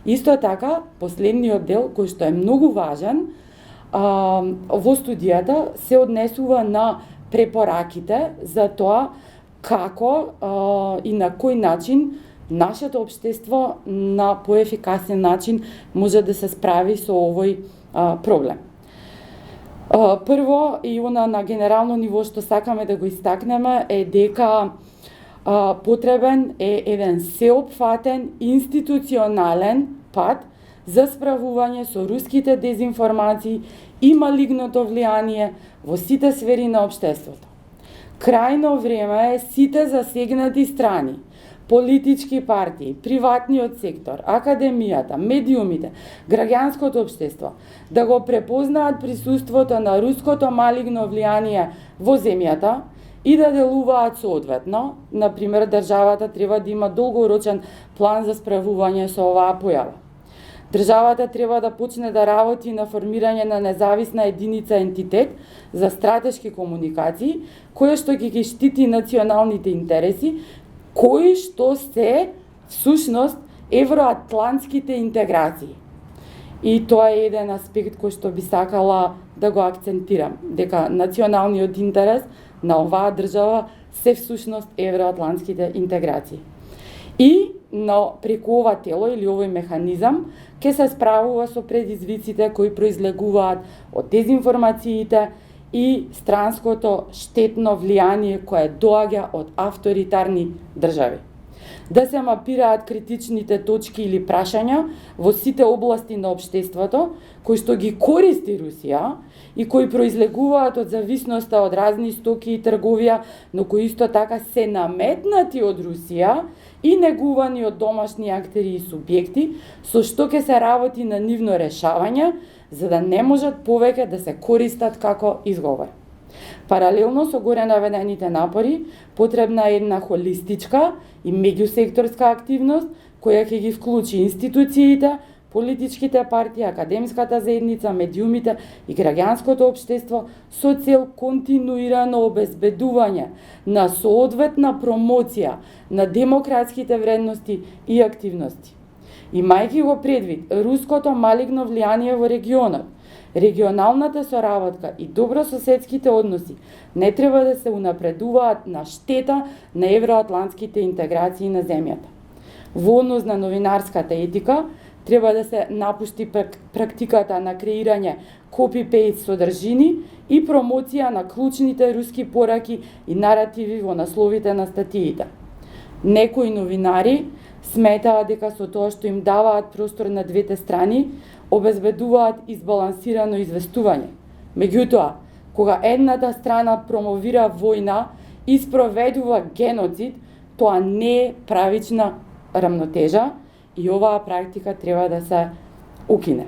Исто така, последниот дел, кој што е многу важен, во студијата се однесува на препораките за тоа како и на кој начин нашето општество на поефикасен начин може да се справи со овој проблем. Прво, и она на генерално ниво што сакаме да го истакнеме е дека потребен е еден сеопфатен институционален пат за справување со руските дезинформации и малигното влијание во сите сфери на општеството. Крајно време е сите засегнати страни, политички партии, приватниот сектор, академијата, медиумите, граѓанското општество да го препознаат присуството на руското малигно влијание во земјата и да делуваат соодветно. Например, државата треба да има долгорочен план за справување со оваа појава. Државата треба да почне да работи на формирање на независна единица ентитет за стратешки комуникации, која што ги штити националните интереси, кои што се всушност евроатлантските интеграции. И тоа е еден аспект кој што би сакала да го акцентирам, дека националниот интерес на оваа држава се всушност евроатлантските интеграции. И преку ова тело или овој механизам ќе се справува со предизвиците кои произлегуваат од дезинформациите и странското штетно влијание кое доаѓа од авторитарни држави. Да се мапираат критичните точки или прашања во сите области на општеството кои што ги користи Русија и кои произлегуваат од зависноста од разни стоки и трговија, но кои исто така се наметнати од Русија и негувани од домашни актери и субјекти, со што ќе се работи на нивно решавање, за да не можат повеќе да се користат како изговор. Паралелно со горе наведените напори, потребна е една холистичка и меѓусекторска активност, која ќе ги вклучи институциите, политичките партии, академската заедница, медиумите и граѓанското општество со цел континуирано обезбедување на соодветна промоција на демократските вредности и активности. Имајќи го предвид руското малигно влијание во регионот, регионалната соработка и добрососедските односи не треба да се унапредуваат на штета на евроатлантските интеграции на земјата. Во однос на новинарската етика, треба да се напушти практиката на креирање копи-пейст содржини и промоција на клучните руски пораки и наративи во насловите на статиите. Некои новинари сметаат дека со тоа што им даваат простор на двете страни, обезбедуваат избалансирано известување. Меѓутоа, кога едната страна промовира војна и спроведува геноцид, тоа не е правична рамнотежа и оваа практика треба да се укине.